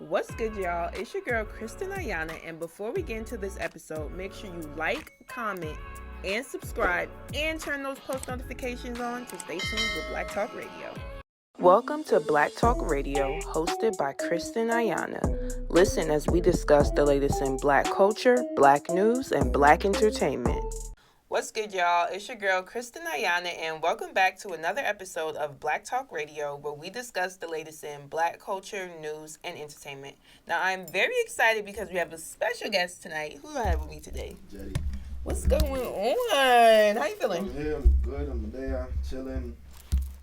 What's good, y'all? It's your girl, Kristen Ayana, and before we get into this episode, make sure you like, comment, and subscribe, and turn those post notifications on to stay tuned with Black Talk Radio. Welcome to Black Talk Radio, hosted by Kristen Ayana. Listen as we discuss the latest in Black culture, Black news, and Black entertainment. What's good, y'all? It's your girl, Kristen Ayana, and welcome back to another episode of Black Talk Radio, where we discuss the latest in Black culture, news, and entertainment. Now, I'm very excited because we have a special guest tonight. Who do I have with me today? Jetti. What's going on? How you feeling? I'm here. I'm good. I'm there. Chilling.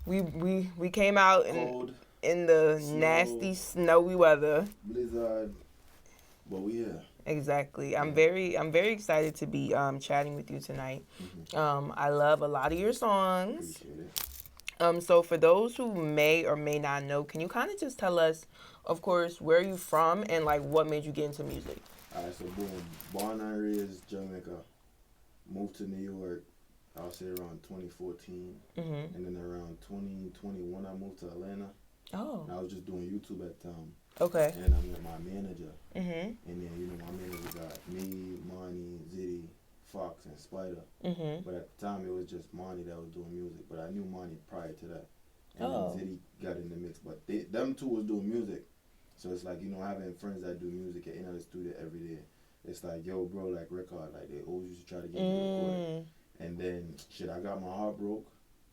We came out in the snow, nasty, snowy weather. Blizzard. But we here. Exactly. I'm very excited to be chatting with you tonight. Mm-hmm. I love a lot of your songs. Appreciate it. So for those who may or may not know, can you kind of just tell us, of course, where you from and like what made you get into music? Alright, so boom. Born and raised Jamaica. Moved to New York, I'll say around 2014. Mm-hmm. And then around 2021 I moved to Atlanta. Oh. And I was just doing YouTube at the time. Okay. And I'm with my manager. Mm-hmm. And then, my manager got me, Monty, Jetti, Fox, and Spider. Mm-hmm. But at the time, it was just Monty that was doing music. But I knew Monty prior to that. And Oh. then Jetti got in the mix. But them two was doing music. So it's like, having friends that do music in the studio every day. It's like, yo, bro, like record. Like, they always used to try to get me to record. And then, I got my heart broke.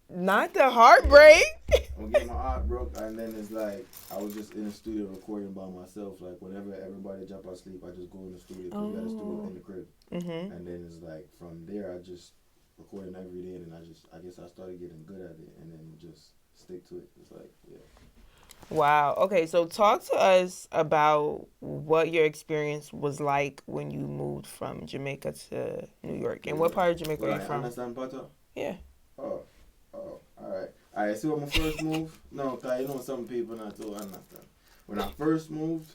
Not the heartbreak. I'm getting my heart broke, and then it's like I was just in the studio recording by myself. Like whenever everybody jump out sleep, I just go in the studio because we had a studio in the crib. Mm-hmm. And then it's like from there, I just recording every day, and I guess I started getting good at it, and then just stick to it. It's like, yeah. Wow. Okay, so talk to us about what your experience was like when you moved from Jamaica to New York, and what part of Jamaica are you from? Understand, Pato? Yeah. Oh, alright, see what my first move? No, because some people not to understand. When I first moved,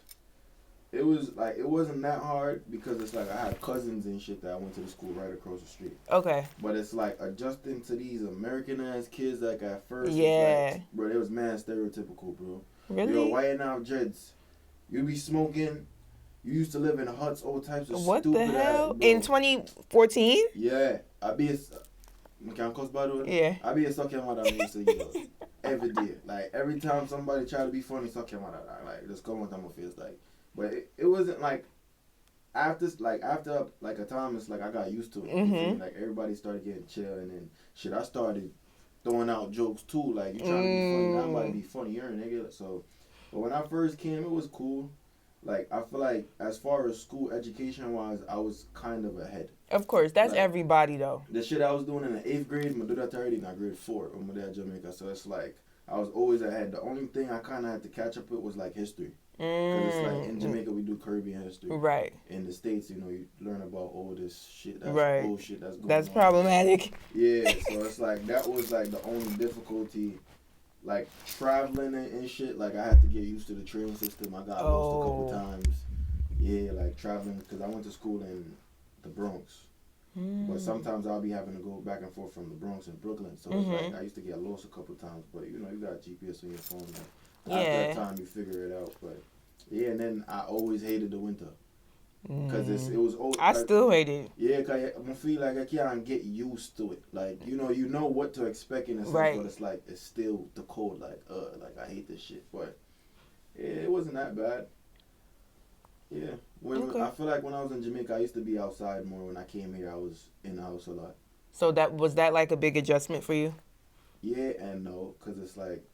it wasn't that hard because it's like I had cousins and shit that I went to the school right across the street. Okay. But it's like adjusting to these American-ass kids like at first. Yeah. Like, bro, it was mad stereotypical, bro. Really? Yo, why you now dreads? You be smoking. You used to live in huts, all types of what stupid the hell? ass, bro. In 2014? Yeah. I be a... Can cause bad one? Yeah. I be a suck him out of me so every day. Like every time somebody try to be funny, suck him out of that. Like just come on time my face like. But it wasn't like after a time it's like I got used to it. Mm-hmm. Like everybody started getting chill and then I started throwing out jokes too. Like you trying to be funny, I'm about to be funny, you're a nigga. So but when I first came it was cool. Like I feel like as far as school education wise, I was kind of ahead. Of course, that's like, everybody though. The shit I was doing in the 8th grade, I do that already in grade 4 when my dad Jamaica. So it's like I was always ahead. The only thing I kind of had to catch up with was like history. Because it's like in Jamaica we do Caribbean history. Right. In the States, you learn about all this shit. That's right. Old shit that's going on. That's problematic. Yeah, so it's like that was like the only difficulty. Like traveling and shit, like I had to get used to the train system. I got lost a couple times. Yeah, like traveling because I went to school in the Bronx. But sometimes I'll be having to go back and forth from the Bronx and Brooklyn. So it's like I used to get lost a couple times. But you got GPS on your phone. And after that time, you figure it out. But yeah, and then I always hated the winter. Because it was old. I still hate it. Yeah, because I feel like I can't get used to it. Like, you know what to expect in a sense, but it's like, it's still the cold. Like I hate this shit. But yeah, it wasn't that bad. Yeah. I feel like when I was in Jamaica, I used to be outside more. When I came here, I was in the house a lot. So was that like a big adjustment for you? Yeah and no, because it's like,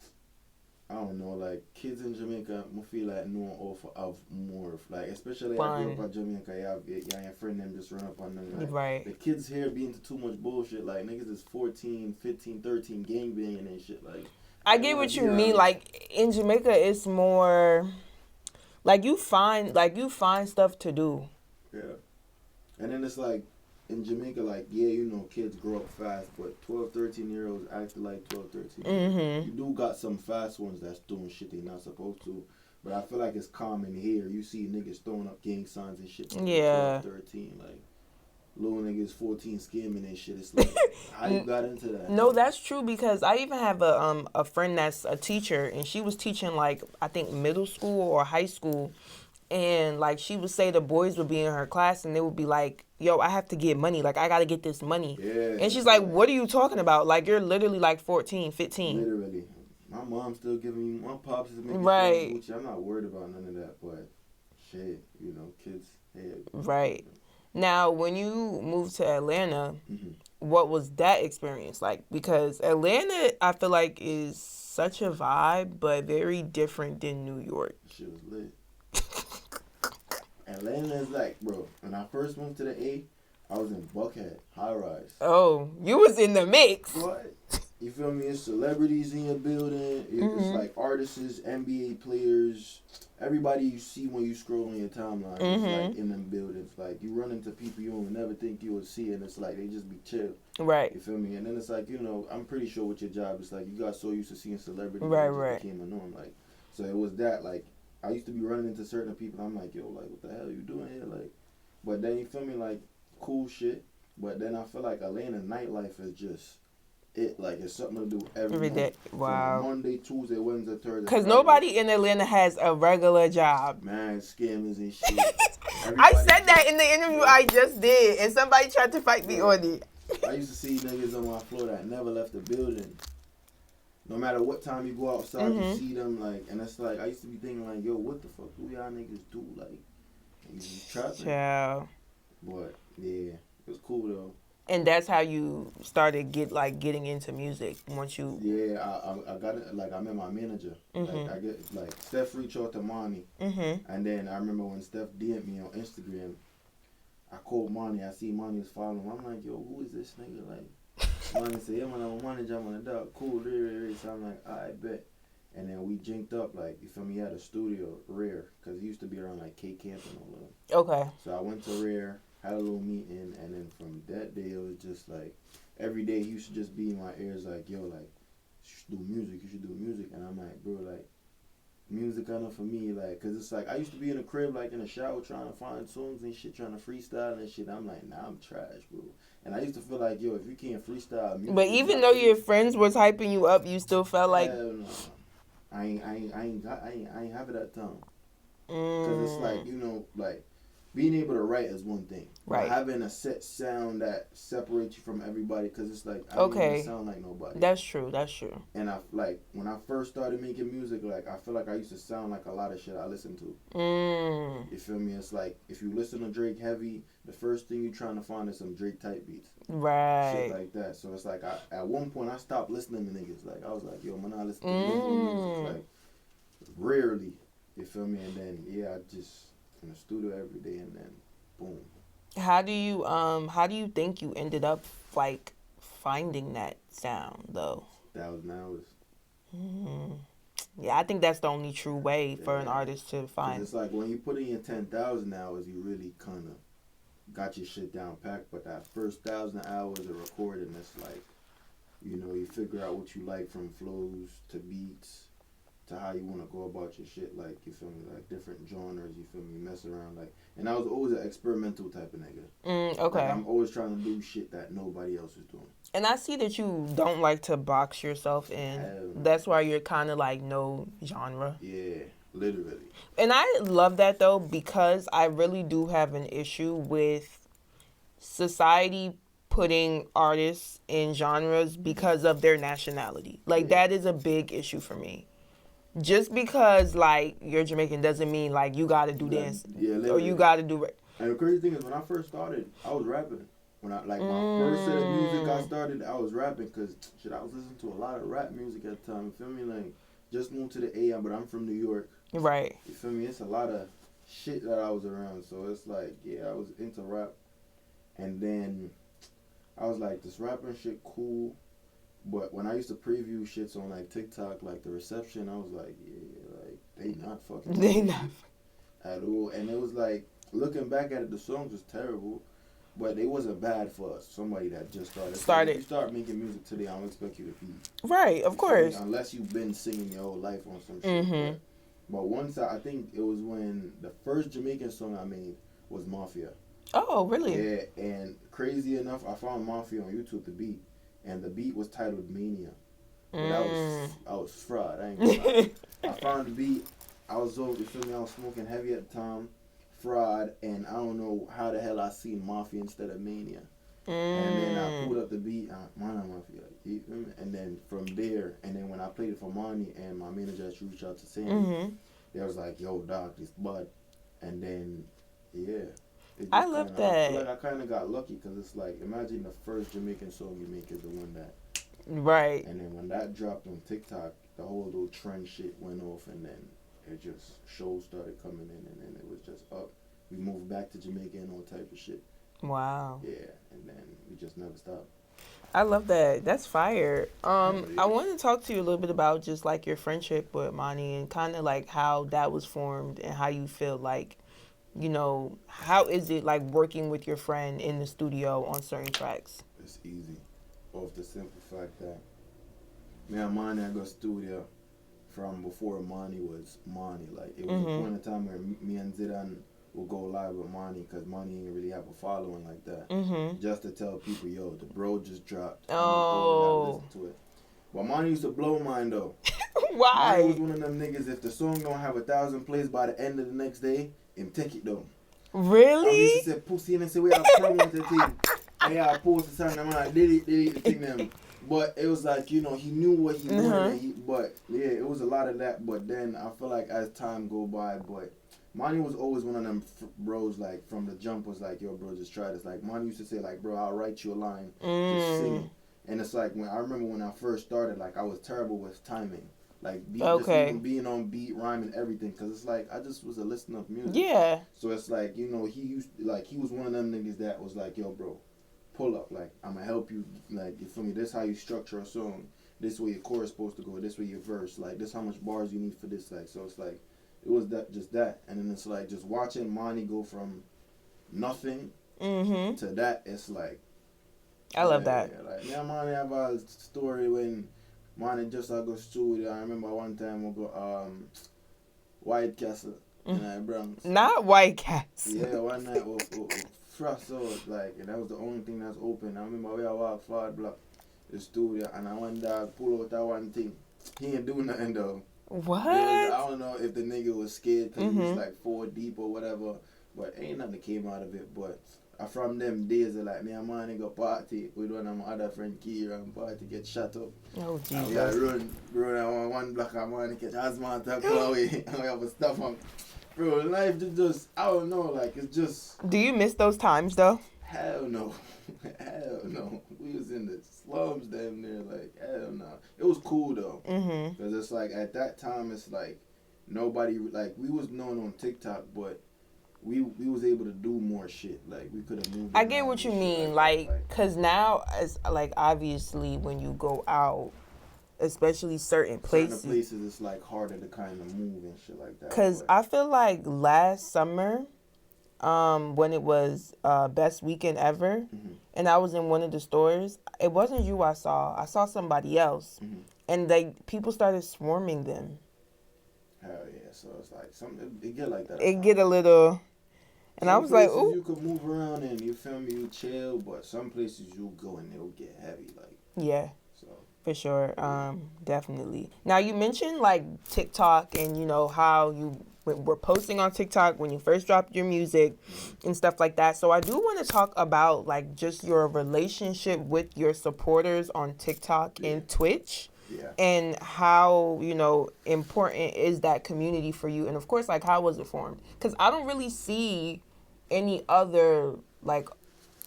I don't know, like kids in Jamaica, I feel like know of more, like especially I grew up in Jamaica, your friend them just run up on them. Like, right. The kids here be into too much bullshit, like niggas is 14, 15, 13 gangbanging and shit. Like I get what you mean. Like in Jamaica, it's more like you find stuff to do. Yeah, and then it's like. In Jamaica, like, yeah, kids grow up fast, but 12, 13-year-olds act like 12, 13. Mm-hmm. You do got some fast ones that's doing shit they not supposed to, but I feel like it's common here. You see niggas throwing up gang signs and shit. Like 12, 13, like, little niggas 14 scamming and shit. It's like, how you got into that? No, that's true because I even have a friend that's a teacher and she was teaching like I think middle school or high school, and like she would say the boys would be in her class and they would be like, "Yo, I have to get money. Like I gotta get this money." Yeah. And she's like, "What are you talking about? Like you're literally like 14, 15." Literally. My mom's still giving me, my pops is making Right. Gucci. I'm not worried about none of that, but shit, you know, kids. Hey, Right. Now, when you moved to Atlanta, mm-hmm. what was that experience like? Because Atlanta, I feel like, is such a vibe, but very different than New York. Shit was lit. Atlanta is like, bro, when I first moved to the A, I was in Buckhead, high rise. Oh, you was in the mix. What? You feel me? It's celebrities in your building. It's like artists, NBA players, everybody you see when you scroll on your timeline is like in them buildings. Like you run into people you would never think you would see, and it's like they just be chill. Right. You feel me? And then it's like, you know, I'm pretty sure with your job, it's like you got so used to seeing celebrities, Right. It became a norm. Like, so it was that. Like, I used to be running into certain people. I'm like, yo, like, what the hell you doing here? Like, but then you feel me? Like, cool shit. But then I feel like Atlanta nightlife is just. It like it's something to do every day. Wow. From Monday, Tuesday, Wednesday, Thursday. Because nobody in Atlanta has a regular job. Man, scammers and shit. I said that in the interview I just did, and somebody tried to fight me on it. I used to see niggas on my floor that never left the building. No matter what time you go outside, you see them like, and it's like I used to be thinking like, yo, what the fuck do y'all niggas do? Like, you just trapping. Ciao. But yeah, it was cool though. And that's how you started getting into music once you. Yeah, I got it. Like I met my manager. Like I get like Steph reached out to Monty, and then I remember when Steph DM'd me on Instagram. I called Monty. I see Monty was following him. I'm like, yo, who is this nigga? Like, Monty said, yeah, man, I'm a manager. I'm on the dog. Cool, rare. So I'm like, I bet. And then we jinked up. Like, you feel me? He had a studio, Rare, because he used to be around like K Camp and all that. Okay. So I went to Rare. Had a little meeting, and then from that day, it was just like, every day he used to just be in my ears like, yo, like, you should do music, and I'm like, bro, like, music enough for me, like, cause it's like, I used to be in the crib, like, in the shower, trying to find songs and shit, trying to freestyle and shit, I'm like, nah, I'm trash, bro, and I used to feel like, yo, if you can't freestyle music. But even though your friends was hyping you up, you still felt like. Hell no. I ain't have it that time, cause it's like, you know, like, being able to write is one thing. Right. Having a set sound that separates you from everybody, because it's like, I don't even sound like nobody. That's true. And I like, when I first started making music, like, I feel like I used to sound like a lot of shit I listened to. You feel me? It's like, if you listen to Drake heavy, the first thing you're trying to find is some Drake type beats. Right. Shit like that. So it's like, at one point, I stopped listening to niggas. Like, I was like, yo, man, I listen to music. Like, rarely. You feel me? And then, yeah, I just... in the studio every day, and then boom. How do you think you ended up like finding that sound though? 1,000 hours. Yeah, I think that's the only true way for an artist to find. It's like when you put in your 10,000 hours, you really kind of got your shit down packed. But that first 1,000 hours of recording, it's like, you know, you figure out what you like from flows to beats to how you want to go about your shit, like, you feel me, like, different genres, you feel me, mess around, like, and I was always an experimental type of nigga. Okay. Like, I'm always trying to do shit that nobody else is doing. And I see that you don't like to box yourself in. That's why you're kind of like no genre. Yeah, literally. And I love that, though, because I really do have an issue with society putting artists in genres because of their nationality. Like, that is a big issue for me. Just because, like, you're Jamaican doesn't mean, like, you got to do this. Yeah, or you got to do... And the crazy thing is, when I first started, I was rapping. When I, like, my first set of music I started, I was rapping. Because, shit, I was listening to a lot of rap music at the time. You feel me? Like, just moved to the A, but I'm from New York. Right. You feel me? It's a lot of shit that I was around. So, it's like, yeah, I was into rap. And then, I was like, this rapping shit cool. But when I used to preview shits on, like, TikTok, like, the reception, I was like, yeah, like, they not fucking They not. At all. And it was like, looking back at it, the songs was terrible, but it wasn't bad for somebody that just started. So if you start making music today, I don't expect you to be. Right, of course. Unless you've been singing your whole life on some shit. But once I think it was when the first Jamaican song I made was Mafia. Oh, really? Yeah, and crazy enough, I found Mafia on YouTube, the beat, and the beat was titled Mania. But I was fraud. I ain't gonna lie. I found the beat. I was over. You feel me? I was smoking heavy at the time. Fraud, and I don't know how the hell I seen Mafia instead of Mania. And then I pulled up the beat. Mana Mafia. You feel me? And then from there, and then when I played it for Monty, and my manager just reached out to Sandy, they was like, "Yo, dog, this bud." And then, yeah. I love I feel that. like I kind of got lucky because it's like, imagine the first Jamaican song you make is the one that. Right. And then when that dropped on TikTok, the whole little trend shit went off, and then it just shows started coming in, and then it was just up. We moved back to Jamaica and all type of shit. Wow. Yeah, and then we just never stopped. I love that. That's fire. Yeah. I want to talk to you a little bit about just like your friendship with Monty and kind of like how that was formed and how you feel like, how is it like working with your friend in the studio on certain tracks? It's easy. Off the simple fact that me and Monty I go studio from before Monty was Monty. Like, it was a point in time where me and Zidane will go live with Monty because Monty didn't really have a following like that. Just to tell people, yo, the bro just dropped. Oh. Listen to it. But Monty used to blow mine though. Why? Monty was one of them niggas. If the song don't have 1,000 plays by the end of the next day, him take it though. Really? I used to say pussy and say we have promote the thing. And yeah, I posted something. I'm like, did it the thing them. But it was like, he knew what he wanted. But yeah, it was a lot of that. But then I feel like as time go by, but Monty was always one of them bros, like, from the jump was like, yo, bro, just try this. Like, Monty used to say, like, bro, I'll write you a line, just sing it. And it's like, I remember when I first started, like, I was terrible with timing. Like, just even being on beat, rhyming, everything. Because it's like, I just was a listener of music. Yeah. So it's like, he was one of them niggas that was like, yo, bro, pull up. Like, I'm going to help you. Like, you feel me? This how you structure a song. This way your chorus supposed to go. This way your verse. Like, this how much bars you need for this. Like, so it's like, it was just that. And then it's like, just watching Monty go from nothing to that, it's like, I love that. Yeah, like, yeah, Monty have a story when Monty just go studio. I remember one time we go White Castle in Bronx. Not White Castle. Yeah, one night we frost out, like, and that was the only thing that's open. I remember we walked forward block the studio, and I one dog pull out that one thing. He ain't do nothing though. What? I don't know if the nigga was scared because he was like 4 deep or whatever, but ain't nothing came out of it. But from them days, like, me and my nigga party with one of my other friend Kira and party get shut up. Oh, Jesus. And we are run on one block and man catch asthma attack away and we have a stuff on. Bro, life just, I don't know, like, it's just. Do you miss those times though? Hell no. Hell no. We was in the slums damn near, like, hell no. It was cool though. Because it's like, at that time, it's like, nobody, like, we was known on TikTok, but we was able to do more shit. Like, we could have moved. I get what you mean. Like, because now, as like, obviously, when you go out, especially certain places, it's like harder to kind of move and shit like that. Because I feel like last summer, when it was best weekend ever, and I was in one of the stores, it wasn't you I saw somebody else, and people started swarming them. Hell yeah. So it's like, it get like that. It get a little, and I was like, ooh. You could move around and, you feel me, you chill, but some places you'll go and it'll get heavy, like. Yeah. So. For sure, definitely. Now, you mentioned, like, TikTok and, how you were posting on TikTok when you first dropped your music and stuff like that. So I do want to talk about, like, just your relationship with your supporters on TikTok and Twitch. Yeah. And how, important is that community for you? And, of course, like, how was it formed? Because I don't really see any other, like,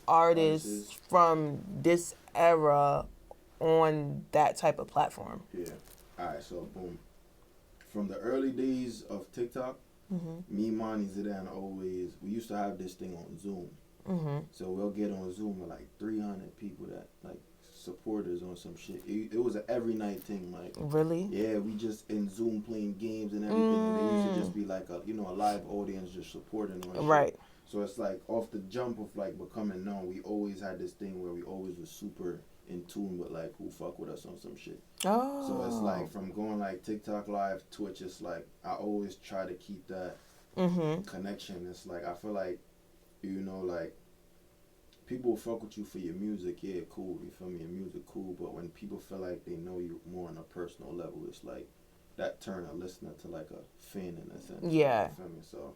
artists from this era on that type of platform. Yeah. Alright, so boom. From the early days of TikTok, me, Monty, Zidane, always, we used to have this thing on Zoom. So we'll get on Zoom with like 300 people that, like, supporters on some shit. It was an every night thing, like. Really? Yeah, we just in Zoom playing games and everything, and they used to just be like a live audience just supporting on shit. Right. So it's like off the jump of like becoming known, we always had this thing where we always was super in tune with like who fuck with us on some shit. Oh. So it's like from going like TikTok live, Twitch, it's like I always try to keep that connection. It's like I feel like you know, like, people will fuck with you for your music, yeah, cool, you feel me, your music, cool, but when people feel like they know you more on a personal level, it's like, that turn a listener to, like, a fan in a sense. Yeah. You feel me? So,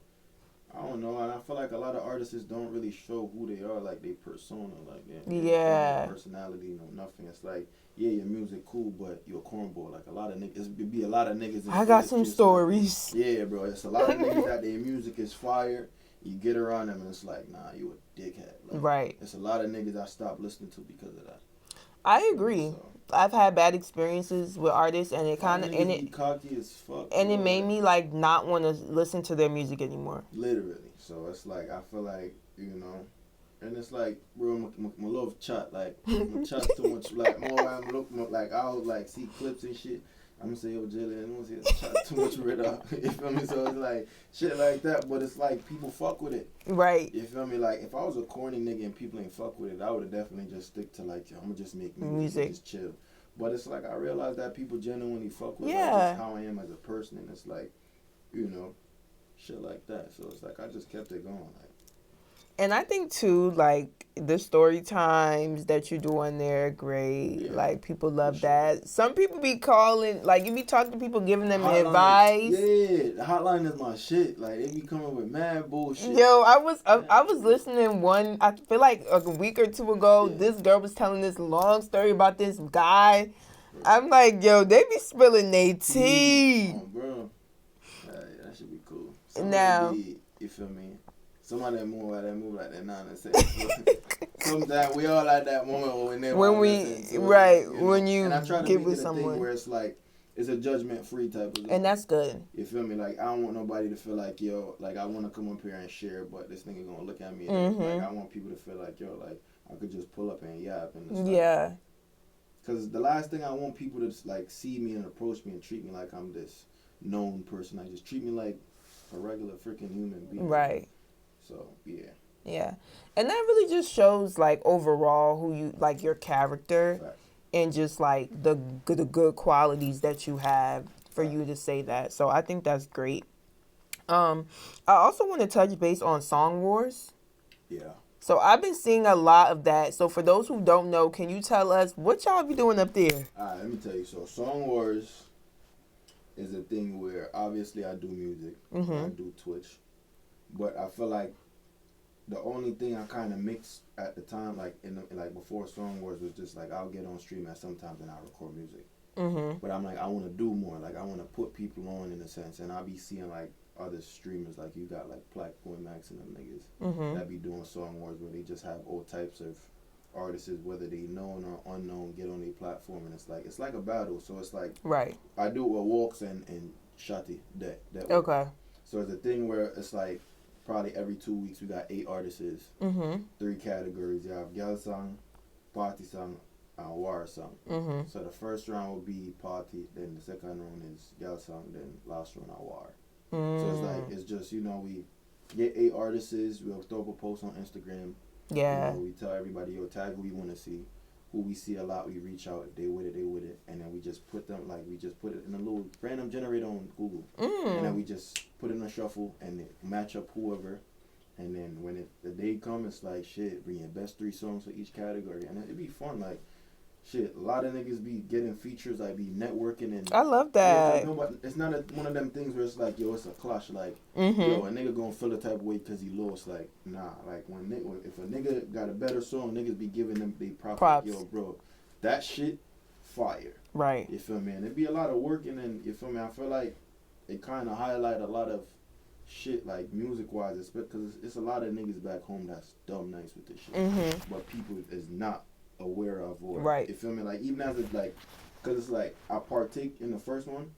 I don't know, and I feel like a lot of artists don't really show who they are, like, their persona, like, their personality, nothing. It's like, yeah, your music cool, but you're a cornball. Like, a lot of niggas, it be a lot of niggas in I got some stories. Like, yeah, bro, it's a lot of niggas that their music is fire. You get around them and it's like, nah, you a dickhead. Like, right. It's a lot of niggas I stopped listening to because of that. I agree. So, I've had bad experiences with artists, and it kind of cocky as fuck, and it made me like not want to listen to their music anymore. Literally. So it's like I feel like, you know, and it's like, bro, my love chat, like, my chat too much, like, more I'm looking, like, I'll, like, see clips and shit. I'm gonna say, yo, Jillian, I'm gonna say, chat too much rid up. You feel me? So it's like, shit like that, but it's like, people fuck with it. Right. You feel me? Like, if I was a corny nigga and people ain't fuck with it, I would have definitely just stick to, like, I'm gonna just make music. And just chill. But it's like, I realize that people genuinely fuck with, like, just how I am as a person, and it's like, you know, shit like that. So it's like, I just kept it going, like. And I think too, like, the story times that you do on there are great. Yeah, like, people love that. Some people be calling, like, you be talking to people, giving them advice. Yeah, the hotline is my shit. Like, they be coming with mad bullshit. Yo, I was listening one, I feel like a week or two ago, this girl was telling this long story about this guy. I'm like, yo, they be spilling their tea. Oh, bro. That should be cool. Now, you feel me? Somebody that move like that, nah, that's it. Sometimes we all at that moment when when you and I try to get make with it a someone thing where it's like, it's a judgment-free type of. And that's good. You feel me? Like, I don't want nobody to feel like, yo, like, I want to come up here and share, but this nigga gonna look at me. And like, I want people to feel like, yo, like, I could just pull up and yap. And yeah. Because the last thing I want people to, like, see me and approach me and treat me like I'm this known person. Like, just treat me like a regular freaking human being. Right. So, yeah. Yeah. And that really just shows, like, overall who you, like, your character. Right. And just, like, the good qualities that you have for you to say that. So I think that's great. I also want to touch base on Song Wars. Yeah. So I've been seeing a lot of that. So for those who don't know, can you tell us what y'all be doing up there? All right, let me tell you. So Song Wars is a thing where obviously I do music. I do Twitch. But I feel like the only thing I kind of mixed at the time, like like before Song Wars, was just like I'll get on stream at sometimes and I'll record music. But I'm like, I want to do more. Like, I want to put people on in a sense, and I'll be seeing like other streamers, like you got like Black Boy Max and them niggas that be doing Song Wars where they just have all types of artists, whether they known or unknown, get on their platform, and it's like a battle. So it's like, right. I do it with Walks and Jetti. That okay. So it's a thing where it's like probably every 2 weeks we got 8 artists, 3 categories. You have girl song, party song, and war song. So the first round will be party, then the second round is girl song, then last round are war. So it's like, it's just, you know, we get 8 artists, we'll throw up a post on Instagram. Yeah. You know, we tell everybody, yo, tag who we want to see. Who we see a lot, we reach out. If they with it, they with it. And then we just put them, like, we just put it in a little random generator on Google. And then we just put it in a shuffle and match up whoever. And then when the day comes, it's like, shit, bring your best 3 songs for each category. And it'd be fun, like, shit, a lot of niggas be getting features, like, be networking. And I love that. Yeah, it's not one of them things where it's like, yo, it's a clash. Like, yo, a nigga gonna feel the type of way because he lost. Like, nah. Like, if a nigga got a better song, niggas be giving them they props. Like, yo, bro, that shit, fire. Right. You feel me? And it'd be a lot of work, and then, you feel me? I feel like it kind of highlight a lot of shit, like, music-wise. It's because it's a lot of niggas back home that's dumb nice with this shit. But people is not aware of, or right. You feel me? Like, even as it's like, because it's like I partake in the first one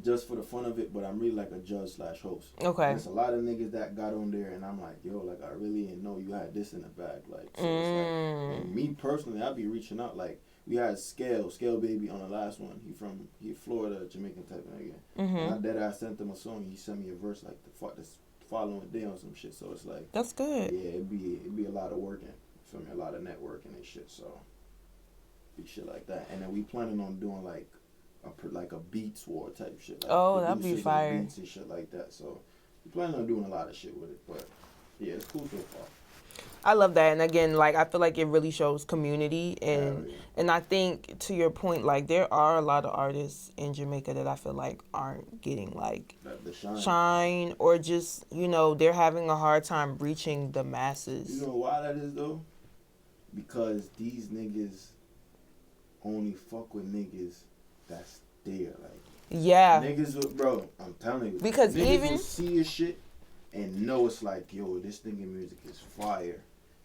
just for the fun of it, but I'm really like a judge / host. Okay. And it's a lot of niggas that got on there, and I'm like, yo, like, I really didn't know you had this in the bag. Like, so it's like, and me personally, I'd be reaching out. Like, we had Scale Baby on the last one. He Florida, Jamaican type of nigga. And I dead sent him a song. He sent me a verse like the following day on some shit. So it's like, that's good. Yeah, it'd be a lot of working. Feel me? A lot of networking and shit. So be shit like that. And then we planning on doing like a beats war type shit. Like, oh, that'd be fire. Beats and shit like that. So we planning on doing a lot of shit with it. But Yeah, it's cool so far. I love that. And again, like, I feel like it really shows community. And I think, to your point, like, there are a lot of artists in Jamaica that I feel like aren't getting, like, The shine, or just, you know, they're having a hard time reaching the masses. You know why that is, though? Because these niggas only fuck with niggas that's there. Like, yeah. Niggas, bro, I'm telling you. Because niggas even will see your shit and know it's like, yo, this nigga music is fire.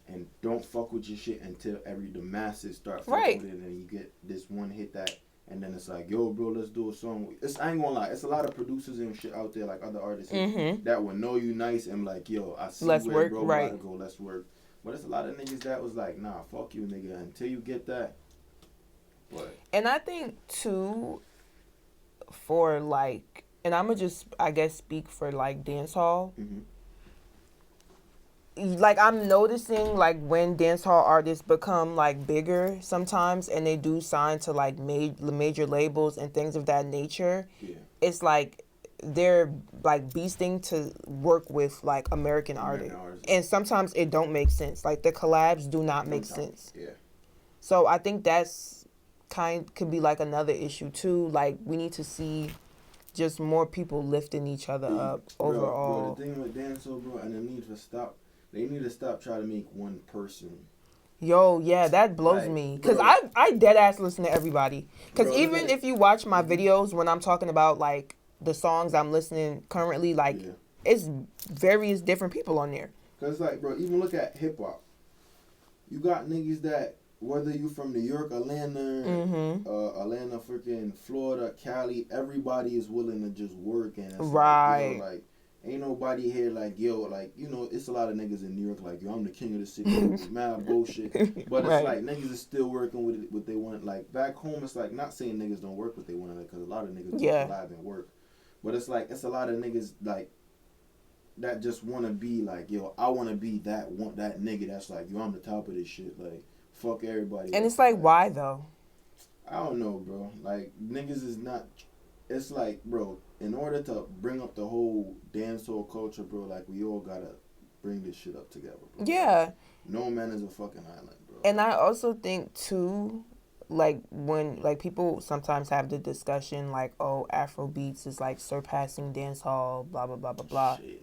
And don't fuck with your shit until the masses start fucking with it, and you get this one hit that, and then it's like, yo, bro, let's do a song. I ain't gonna lie, it's a lot of producers and shit out there, like other artists that will know you nice and like, yo, I see where bro gotta go, let's work. But it's a lot of niggas that was like, nah, fuck you, nigga, until you get that. But and I think too, for like, and I'ma just, I guess, speak for like dancehall. Like, I'm noticing, like, when dancehall artists become, like, bigger sometimes, and they do sign to, like, major labels and things of that nature, it's like they're, like, beasting to work with, like, American artists. And sometimes it don't make sense. Like, the collabs do not make sense. Yeah. So I think that's could be, like, another issue, too. Like, we need to see just more people lifting each other up overall. Bro, the thing with dancehall, bro, and they need to stop trying to make one person. Yo, yeah, that blows me. Because I dead ass listen to everybody. Because even if you watch my videos when I'm talking about, like, the songs I'm listening currently, like, it's various different people on there. Because, like, bro, even look at hip-hop. You got niggas that, whether you from New York, Atlanta, Atlanta, freaking Florida, Cali, everybody is willing to just work. And it's like, yo, like, ain't nobody here like, yo, like, you know, it's a lot of niggas in New York like, yo, I'm the king of the city, mad bullshit. But it's like, niggas is still working with it, what they want. Like, back home, it's like, not saying niggas don't work what they want, because a lot of niggas don't live and work. But it's like, it's a lot of niggas, like, that just want to be like, yo, I want to be that nigga that's like, yo, I'm the top of this shit. Like, fuck everybody. And it's like, why, though? I don't know, bro. Like, niggas is not, it's like, bro, in order to bring up the whole dancehall culture, bro, like, we all gotta bring this shit up together, bro. Yeah. No man is a fucking island, bro. And I also think, too, like, when, like, people sometimes have the discussion, like, oh, Afro beats is, like, surpassing dancehall, blah, blah, blah, blah, blah. Shit.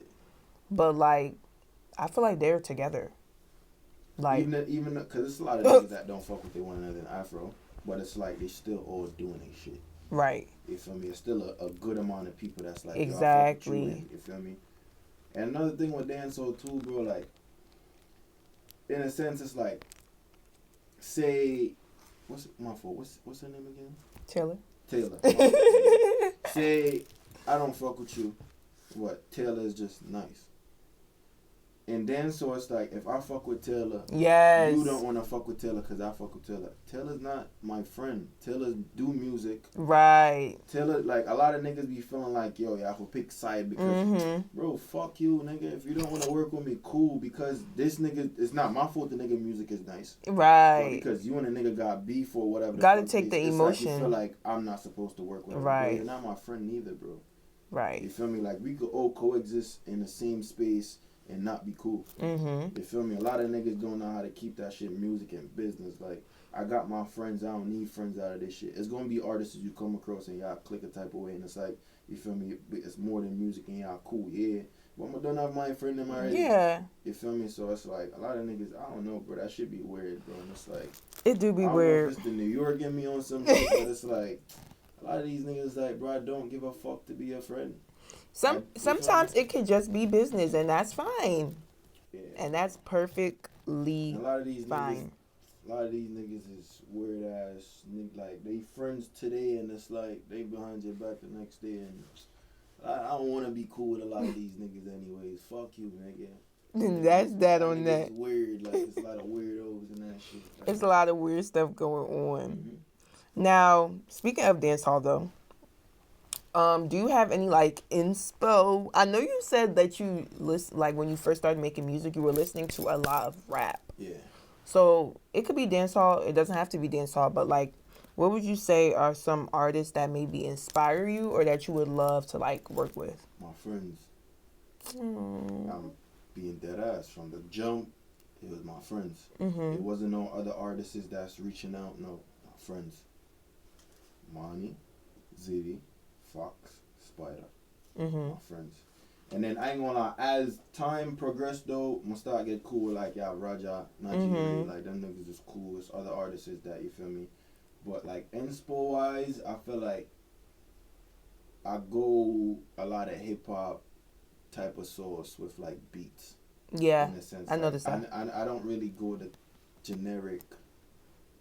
But, like, I feel like they're together. Like, even because there's a lot of niggas that don't fuck with they one another in Afro, but it's like they still all doing their shit. Right. You feel me? It's still a good amount of people that's like, exactly. You feel me? And another thing with dancehall too, bro, like, in a sense, it's like, say, what's her name again? Taylor. Say, I don't fuck with you. What? Taylor is just nice. And then, so it's like, if I fuck with Taylor, you don't want to fuck with Taylor because I fuck with Taylor. Taylor's not my friend. Taylor do music. Right. Taylor, like, a lot of niggas be feeling like, yo, I will pick side because, bro, fuck you, nigga. If you don't want to work with me, cool, because this nigga, it's not my fault the nigga music is nice. Right. But because you and a nigga got beef or whatever. Gotta take the emotion. Like, you feel like I'm not supposed to work with him. Right. Bro, you're not my friend neither, bro. Right. You feel me? Like, we could all coexist in the same space and not be cool. You feel me? A lot of niggas don't know how to keep that shit music and business. Like, I got my friends. I don't need friends out of this shit. It's gonna be artists you come across and y'all click a type of way, and it's like, you feel me? It's more than music and y'all cool, yeah. But I'm don't have my friend in my area. Yeah. You feel me? So it's like a lot of niggas. I don't know, bro. That shit be weird, bro. And it's like, it do be I don't weird. know if it's the New York in me on some shit, but it's like a lot of these niggas like, bro, I don't give a fuck to be a friend. Sometimes it could just be business, and that's fine. Yeah. And that's perfectly and a lot of these fine. Niggas, a lot of these niggas is weird ass niggas. Like, they friends today, and it's like they behind your back the next day. And I don't want to be cool with a lot of these niggas, anyways. Fuck you, nigga. That's that on that. It's weird. Like, it's a lot of weirdos and that shit. Like, it's a lot of weird stuff going on. Now, speaking of dancehall, though. Do you have any, like, inspo? I know you said that you listen, like, when you first started making music, you were listening to a lot of rap. Yeah. So it could be dancehall. It doesn't have to be dancehall, but, like, what would you say are some artists that maybe inspire you or that you would love to, like, work with? My friends. being dead ass from the jump. It was my friends. Mm-hmm. It wasn't no other artists that's reaching out. No, my friends. Monty, Jetti, Fox, Spider. Mm-hmm. My friends. And then I ain't gonna lie, as time progressed though, I'm gonna start get cool with like Raja, Najee, like them niggas is cool. It's other artists that, you feel me? But like inspo wise, I feel like I go a lot of hip hop type of source with like beats. Yeah, in a sense. I noticed that. I don't really go to generic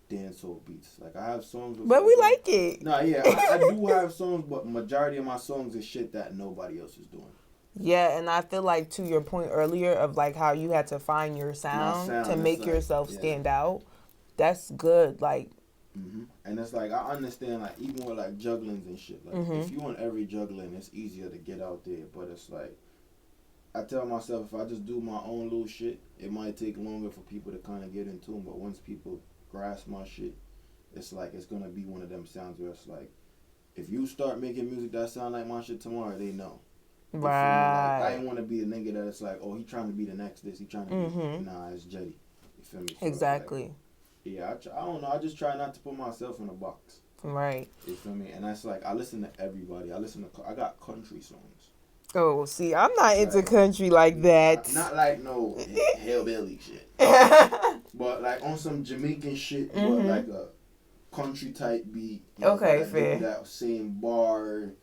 dancehall beats. Like I have songs with, but we like it. Nah, yeah, I do have songs, but majority of my songs is shit that nobody else is doing. Yeah, and I feel like to your point earlier of like how you had to find your sound to make yourself stand out. That's good. Like, and it's like I understand, like even with like jugglings and shit. Like if you want every juggling, it's easier to get out there. But it's like I tell myself if I just do my own little shit, it might take longer for people to kind of get in tune. But once people grasp my shit, it's like it's gonna be one of them sounds where it's like if you start making music that sound like my shit tomorrow, they know. right. Like, I didn't want to be a nigga that it's like, oh, he trying to be the next this, he trying to be, nah, it's Jetti. You feel me? So exactly. Like, yeah, I don't know. I just try not to put myself in a box. Right. You feel me? And that's like, I listen to everybody. I got country songs. Oh, see, I'm not into country like that. Not like no hillbilly shit. But like on some Jamaican shit, but like a country type beat. Okay, fair. That same bar,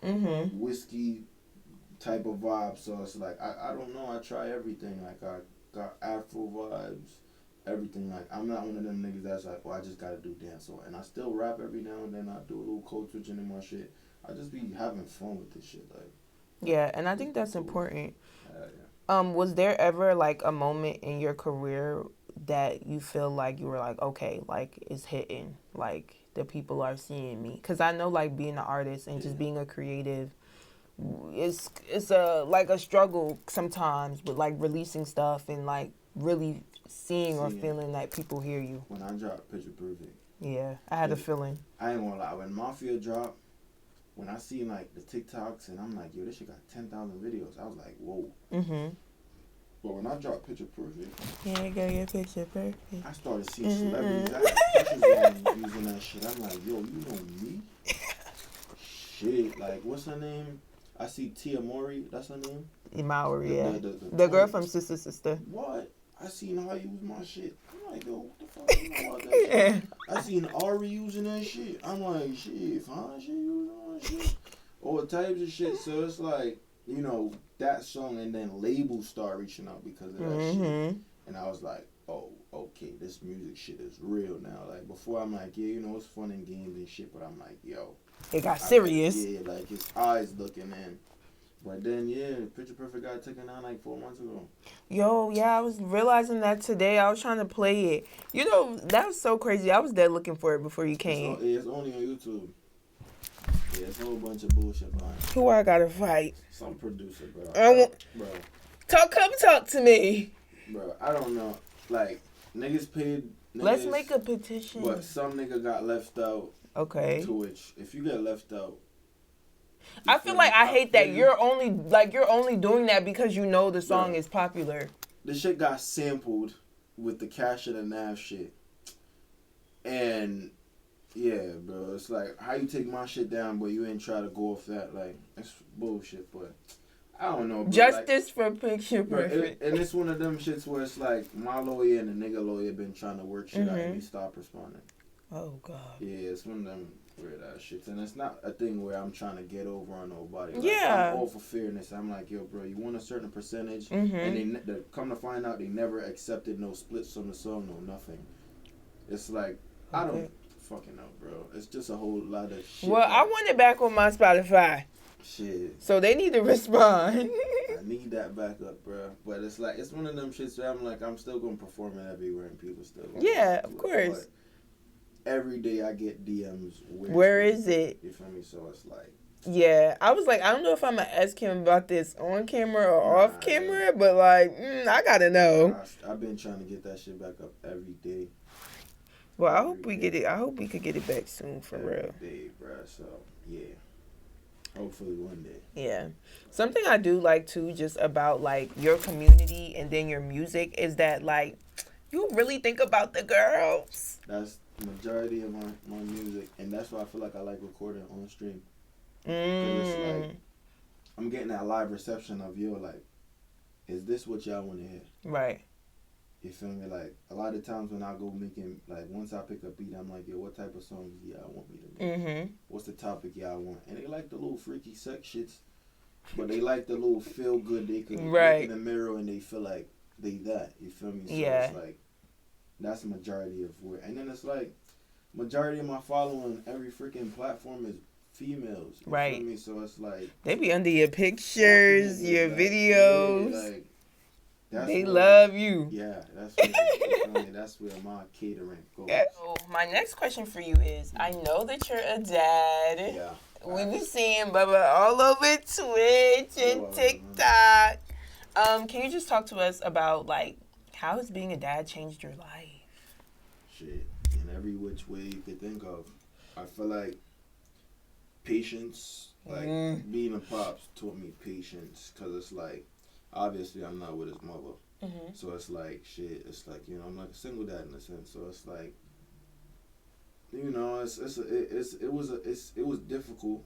whiskey type of vibe. So it's like I don't know, I try everything. Like I got Afro vibes, everything. Like I'm not one of them niggas that's like, well, I just gotta do dancehall. And I still rap every now and then. I do a little code switching in my shit. I just be having fun with this shit. Like yeah, and I think that's important. Yeah. Was there ever like a moment in your career that you feel like you were like, okay, like it's hitting, like the people are seeing me? Because I know like being an artist and just being a creative, it's a like a struggle sometimes with like releasing stuff and like really seeing or feeling that people hear you. When I dropped Picture Perfect, yeah, I had a feeling. I ain't gonna lie, when Mafia dropped, when I seen like the TikToks and I'm like, yo, this shit got 10,000 videos, I was like, whoa. But when I dropped Picture Perfect, yeah, go your Picture Perfect, I started seeing celebrities. I had pictures on using that shit. I'm like, yo, you know me? Shit, like what's her name? I see Tia Mowry, that's her name? Maori, yeah. The girl from Sister. What? I seen her use my shit. I'm like, yo, what the fuck you know about that shit? I seen Ari using that shit. I'm like, shit, fine shit using that shit. All types of shit. So it's like, you know, that song and then labels start reaching out because of that shit. And I was like, oh, okay, this music shit is real now. Like before I'm like, yeah, you know, it's fun and games and shit, but I'm like, yo. It got serious. Yeah, like his eyes looking in. But then, yeah, Picture Perfect got taken down like 4 months ago. Yo, yeah, I was realizing that today. I was trying to play it. You know, that was so crazy. I was dead looking for it before you came. It's only on YouTube. Yeah, it's a whole bunch of bullshit behind it. Who I gotta fight? Some producer, bro. Bro. Come talk to me. Bro, I don't know. Like, niggas paid... Let's make a petition. But some nigga got left out. Okay. To which, if you get left out... I feel like I hate that you're only doing that because you know the song is popular. The shit got sampled with the Cash and the Nav shit. And... Yeah, bro. It's like, how you take my shit down, but you ain't try to go off that? Like, that's bullshit, but... I don't know, bro. Justice for Picture Perfect. And it's one of them shits where it's like, my lawyer and the nigga lawyer been trying to work shit out and he stopped responding. Oh, God. Yeah, it's one of them weird ass shits. And it's not a thing where I'm trying to get over on nobody. Like, yeah. I'm all for fairness. I'm like, yo, bro, you want a certain percentage? And they come to find out they never accepted no splits from the song, no nothing. It's like, I don't fucking know, bro. It's just a whole lot of shit. Well, I want it back on my Spotify. Shit. So they need to respond. I need that back up, bro. But it's like, it's one of them shits where I'm like, I'm still going to perform it everywhere and people still going to yeah, of course. But every day I get DMs. Where is it? You feel me? So it's like. Yeah. I was like, I don't know if I'm going to ask him about this on camera or off camera, but like, I got to know. I've been trying to get that shit back up every day. Well, I hope we get it. I hope we could get it back soon, for real. Every day, bro. So, yeah. Hopefully one day. Yeah. Something I do like too, just about like your community and then your music, is that like you really think about the girls. That's the majority of my music, and that's why I feel like I like recording on stream. Because it's like, I'm getting that live reception of, yo, like, is this what y'all want to hear? Right. You feel me? Like, a lot of times when I go making, like, once I pick a beat, I'm like, yo, what type of songs y'all want me to make? Mm-hmm. What's the topic y'all want? And they like the little freaky sex shits, but they like the little feel good. They could look in the mirror and they feel like they that. You feel me? So it's like, that's the majority of where. And then it's like, majority of my following every freaking platform is females. You feel me? So it's like, they be under your pictures, your like, videos. Yeah, like, they love you. Yeah, that's where, you feel me? That's where my catering goes. So my next question for you is, I know that you're a dad. Yeah. We be seeing Bubba all over Twitch and TikTok. Can you just talk to us about like how has being a dad changed your life? Shit, in every which way you could think of. I feel like patience, like being a pops taught me patience, because it's like, obviously I'm not with his mother. Mm-hmm. So it's like, shit, it's like, you know, I'm like a single dad in a sense. So it's like, you know, it was difficult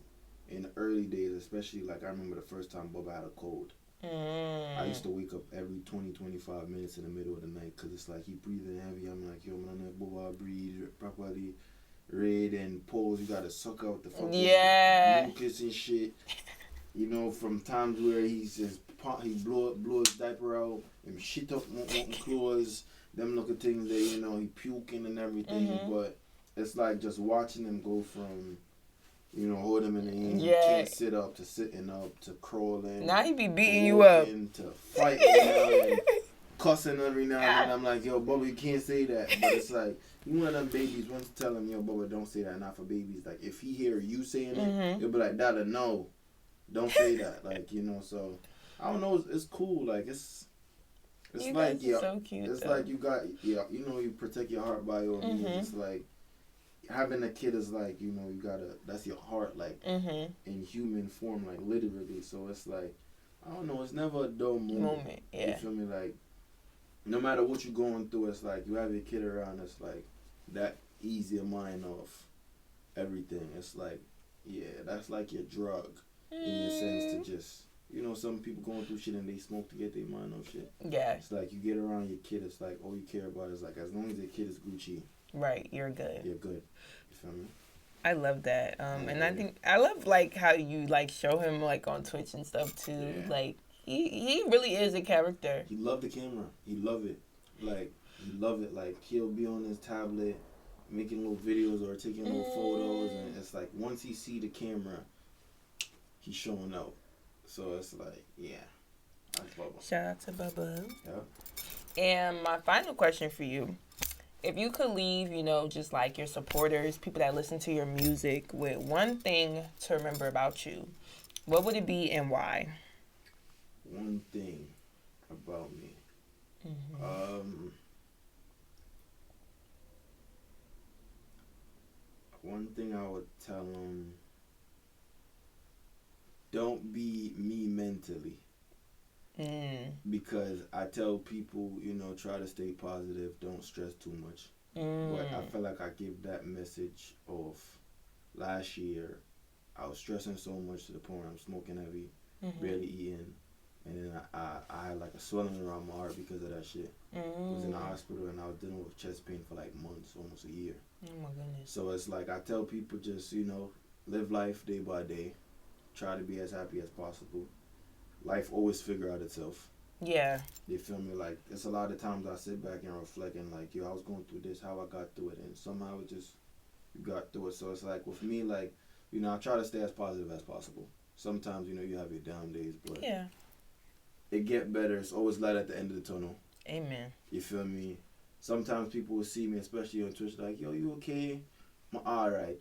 in the early days, especially like I remember the first time Bubba had a cold. I used to wake up every 20-25 minutes in the middle of the night, because it's like he breathing heavy. I'm like, yo, man, Bubba breathe properly, red and pulse. You gotta suck out the fucking mucus and shit. You know, from times where he's just he blow his diaper out and shit up on clothes, them little things that, you know, he puking and everything. Mm-hmm. But it's like just watching him go from, you know, hold him in the hand, you can't sit up, to sitting up, to crawling. Now he be beating you up. To fighting and cussing every now and then. I'm like, yo, Bubba, you can't say that. But it's like, you one of them babies, once you tell him, yo, Bubba, don't say that, not for babies. Like, if he hear you saying it, he'll be like, Dada, no, don't say that. Like, you know, so, I don't know, it's cool. Like, it's you like, yeah, so cute, it's though. like you got, you know, you protect your heart by your means. It's like, having a kid is like, you know, you gotta, that's your heart, like, in human form, like, literally. So it's like, I don't know, it's never a dull moment. You feel me? Like, no matter what you're going through, it's like, you have your kid around, it's like, that ease your mind off everything. It's like, yeah, that's like your drug, in your sense, to just, you know, some people going through shit and they smoke to get their mind off shit. Yeah. It's like, you get around your kid, it's like, all you care about is like, as long as your kid is Gucci. Right, you're good. You're good. You feel me? I love that. And I think I love like how you like show him like on Twitch and stuff too. Yeah. Like he really is a character. He love the camera. He love it. Like he love it. Like he'll be on his tablet making little videos or taking little photos, and it's like once he see the camera, he's showing out. So it's like, yeah. That's Bubba. Shout out to Bubba. Yeah. And my final question for you. If you could leave, you know, just like your supporters, people that listen to your music, with one thing to remember about you, what would it be and why? One thing about me. One thing I would tell them, don't be me mentally. Because I tell people, you know, try to stay positive, don't stress too much. But I feel like I give that message off. Last year, I was stressing so much to the point where I'm smoking heavy, barely eating, and then I had like a swelling around my heart because of that shit. I was in the hospital and I was dealing with chest pain for like months, almost a year. Oh my goodness. So it's like I tell people, just, you know, live life day by day, try to be as happy as possible. Life always figure out itself. Yeah. You feel me? Like, it's a lot of times I sit back and reflect and like, yo, I was going through this, how I got through it, and somehow it just, you got through it. So it's like, with me, like, you know, I try to stay as positive as possible. Sometimes, you know, you have your down days, but it get better. It's always light at the end of the tunnel. Amen. You feel me? Sometimes people will see me, especially on Twitch, like, yo, you okay? I'm alright.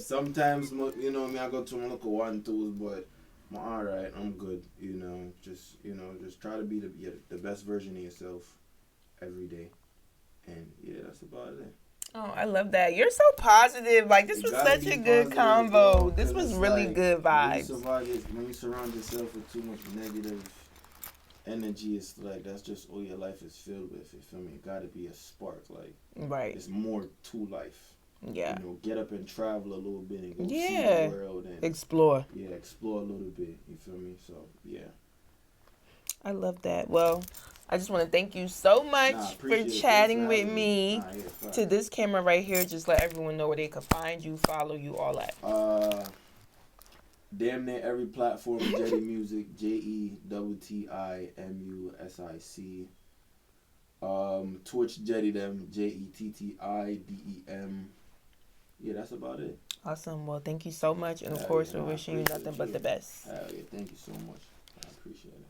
Sometimes, you know, I go to my local 1-2s, but I'm alright, I'm good, you know, just try to be the best version of yourself every day. And yeah, that's about it. Oh, I love that. You're so positive. Like, this was such a good combo. This was really good vibes. When you surround yourself with too much negative energy, it's like that's just all your life is filled with. You feel me? It gotta be a spark. Like, right. It's more to life. Yeah. You know, get up and travel a little bit and go see the world and explore. Yeah, explore a little bit. You feel me? So yeah. I love that. Well, I just want to thank you so much for chatting with me. To this camera right here, just let everyone know where they can find you, follow you, all that. Damn near every platform, Jetti Music, JETTIMUSIC. Twitch Jetti them, JETTIDEM. Yeah, that's about it. Awesome. Well, thank you so much, and of course, we're wishing you nothing but the best. Hell yeah, thank you so much. I appreciate it.